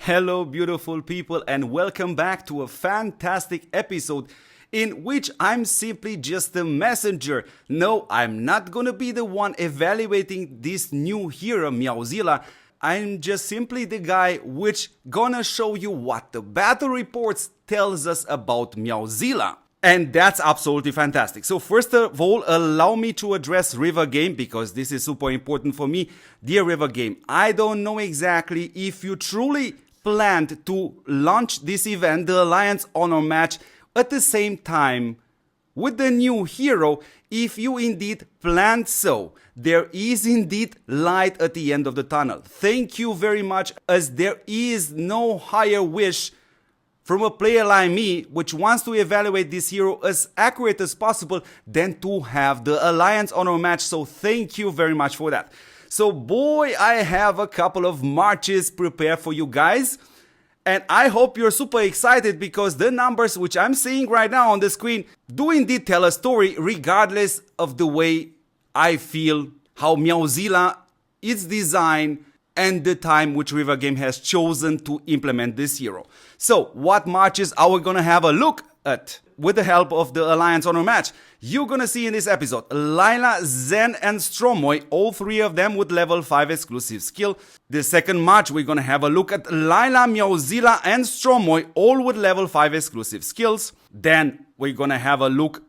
Hello beautiful people and welcome back to a fantastic episode in which I'm simply just a messenger. No, I'm not gonna be the one evaluating this new hero MeowZilla. I'm just simply the guy which gonna show you what the battle reports tells us about MeowZilla. And that's absolutely fantastic. So first of all, allow me to address River Game because this is super important for me. Dear River Game, I don't know exactly if you truly planned to launch this event, the Alliance Honor match, at the same time with the new hero. If you indeed planned so, there is indeed light at the end of the tunnel. Thank you very much, as there is no higher wish from a player like me, which wants to evaluate this hero as accurate as possible, than to have the Alliance Honor match. So thank you very much for that. So boy, I have a couple of marches prepared for you guys. And I hope you're super excited because the numbers which I'm seeing right now on the screen do indeed tell a story, regardless of the way I feel, how MeowZilla is designed, and the time which River Game has chosen to implement this hero. So, what marches are we gonna have a look at with the help of the Alliance Honor match? You're gonna see in this episode Laya, Zen and Stroy, all three of them with level 5 exclusive skill. The second match we're gonna have a look at Laya, MeowZilla and Stroy, all with level 5 exclusive skills. Then we're gonna have a look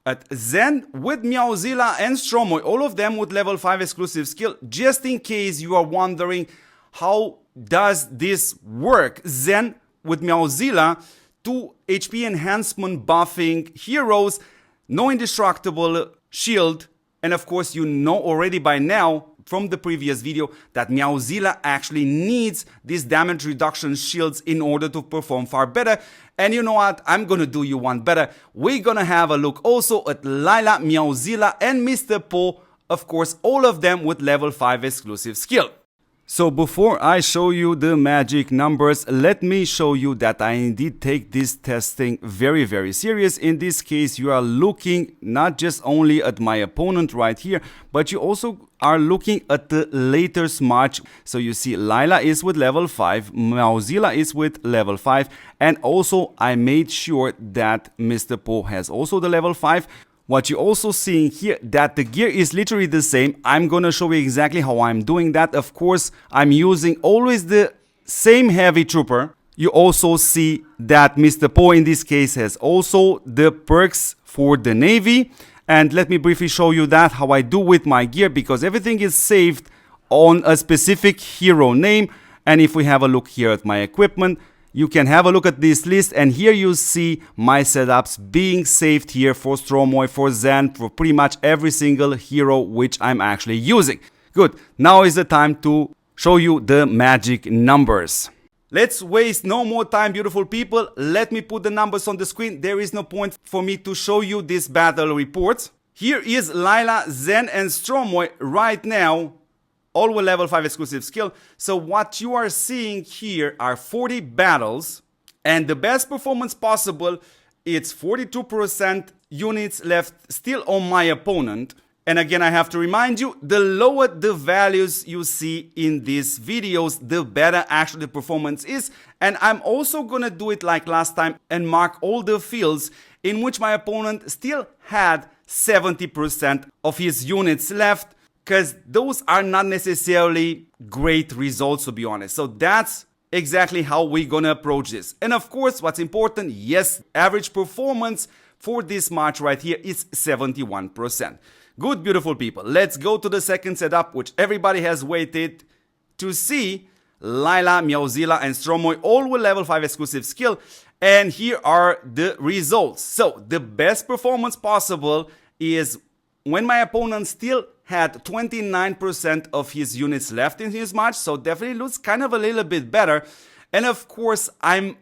at Zen with MeowZilla and Stroy, all of them with level 5 exclusive skill. Just in case you are wondering how does this work, Zen with MeowZilla, 2 HP enhancement buffing heroes, no indestructible shield, and of course you know already by now from the previous video that MeowZilla actually needs these damage reduction shields in order to perform far better. And you know what, I'm gonna do you one better. We're gonna have a look also at Laya, MeowZilla and Mr. Po, of course all of them with level 5 exclusive skill. So before I show you the magic numbers, let me show you that I indeed take this testing very serious. In this case, you are looking not just only at my opponent right here, but you also are looking at the latest match. So you see Laya is with level 5, MeowZilla is with level 5, and also I made sure that Mr. Po has also the level 5. What you're also seeing here, that the gear is literally the same. I'm gonna show you exactly how I'm doing that. Of course, I'm using always the same heavy trooper. You also see that Mr. Po in this case has also the perks for the Navy. And let me briefly show you that, how I do with my gear, because everything is saved on a specific hero name. And if we have a look here at my equipment, you can have a look at this list, and here you see my setups being saved here for Stroy, for Zen, for pretty much every single hero which I'm actually using. Good, now is the time to show you the magic numbers. Let's waste no more time, beautiful people. Let me put the numbers on the screen. There is no point for me to show you this battle report. Here is Laya, Zen and Stroy right now, all with level 5 exclusive skill. So what you are seeing here are 40 battles, and the best performance possible, it's 42% units left still on my opponent. And again, I have to remind you, the lower the values you see in these videos, the better actually the performance is. And I'm also gonna do it like last time and mark all the fields in which my opponent still had 70% of his units left, because those are not necessarily great results, to be honest. So that's exactly how we're gonna approach this. And of course, what's important, yes, average performance for this match right here is 71%. Good, beautiful people. Let's go to the second setup, which everybody has waited to see. Laya, MeowZilla and Stroy, all with level 5 exclusive skill. And here are the results. So the best performance possible is when my opponent still had 29% of his units left in his match, so definitely looks kind of a little bit better. And of course, I'm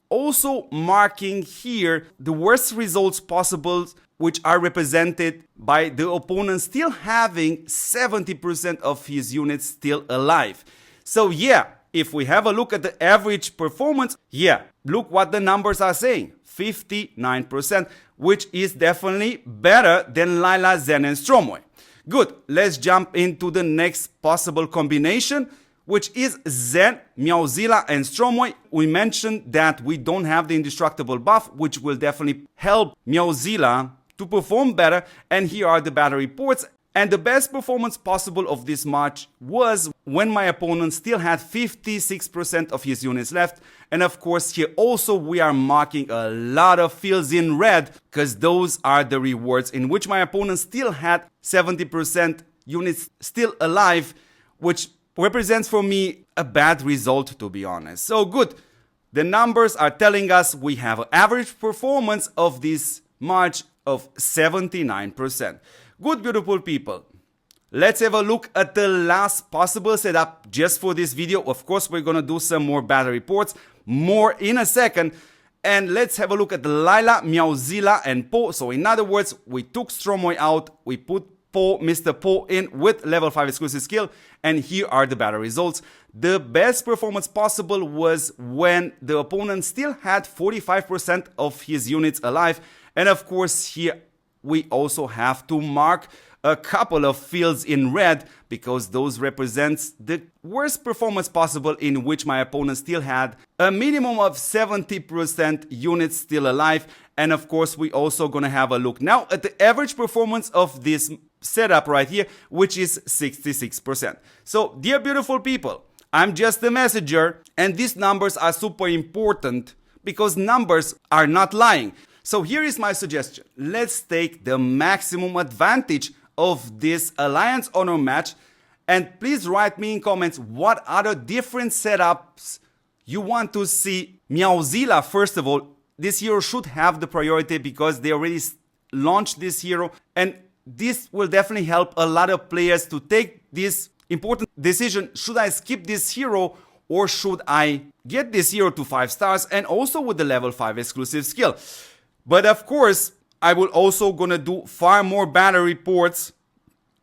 also marking here the worst results possible, which are represented by the opponent still having 70% of his units still alive. So yeah, if we have a look at the average performance, yeah, look what the numbers are saying, 59%, which is definitely better than Laya, Zen and Stroy. Good, let's jump into the next possible combination, which is Zen, MeowZilla, and Stroy. We mentioned that we don't have the indestructible buff, which will definitely help MeowZilla to perform better. And here are the battle reports. And the best performance possible of this match was when my opponent still had 56% of his units left. And of course, here also we are marking a lot of fields in red, because those are the rewards in which my opponent still had 70% units still alive, which represents for me a bad result, to be honest. So good. The numbers are telling us we have an average performance of this match of 79%. Good, beautiful people. Let's have a look at the last possible setup just for this video. Of course, we're gonna do some more battle reports, more in a second. And let's have a look at Laya, MeowZilla, and Po. So in other words, we took Stroy out, we put Po, Mr. Po in with level 5 exclusive skill, and here are the battle results. The best performance possible was when the opponent still had 45% of his units alive. And of course, here we also have to mark a couple of fields in red, because those represents the worst performance possible in which my opponent still had a minimum of 70% units still alive. And of course, we also gonna have a look now at the average performance of this setup right here, which is 66%. So, dear beautiful people, I'm just a messenger, and these numbers are super important because numbers are not lying. So here is my suggestion. Let's take the maximum advantage of this Alliance Honor match, and please write me in comments what other different setups you want to see. MeowZilla, first of all, this hero should have the priority because they already launched this hero, and this will definitely help a lot of players to take this important decision. Should I skip this hero or should I get this hero to 5 stars and also with the level 5 exclusive skill? But of course, I will also gonna do far more battle reports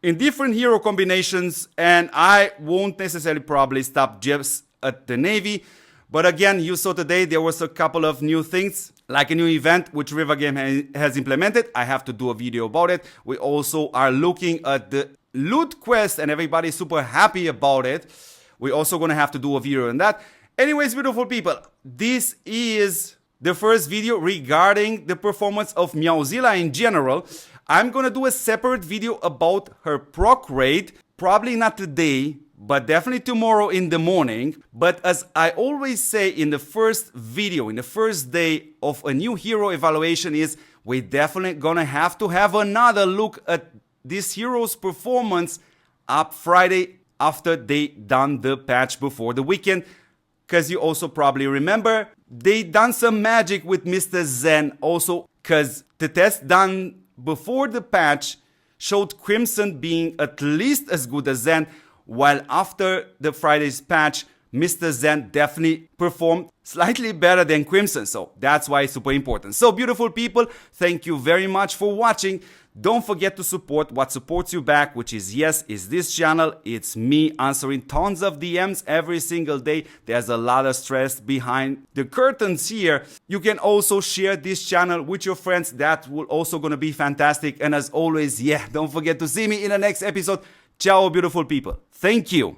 in different hero combinations, and I won't necessarily probably stop just at the Navy. But again, you saw today there was a couple of new things, like a new event which River Game has implemented. I have to do a video about it. We also are looking at the loot quest, and everybody's super happy about it. We're also gonna have to do a video on that. Anyways, beautiful people, this is the first video regarding the performance of MeowZilla in general. I'm gonna do a separate video about her proc rate, probably not today, but definitely tomorrow in the morning. But as I always say in the first video, in the first day of a new hero evaluation, is we definitely gonna have to have another look at this hero's performance up Friday after they done the patch before the weekend. Because you also probably remember, they done some magic with Mr. Zen also, because the test done before the patch showed Crimson being at least as good as Zen, while after the Friday's patch, Mr. Zen definitely performed slightly better than Crimson. So that's why it's super important. So beautiful people, thank you very much for watching. Don't forget to support what supports you back, which is, yes, is this channel. It's me answering tons of DMs every single day. There's a lot of stress behind the curtains here. You can also share this channel with your friends. That will also gonna be fantastic. And as always, yeah, don't forget to see me in the next episode. Ciao, beautiful people. Thank you.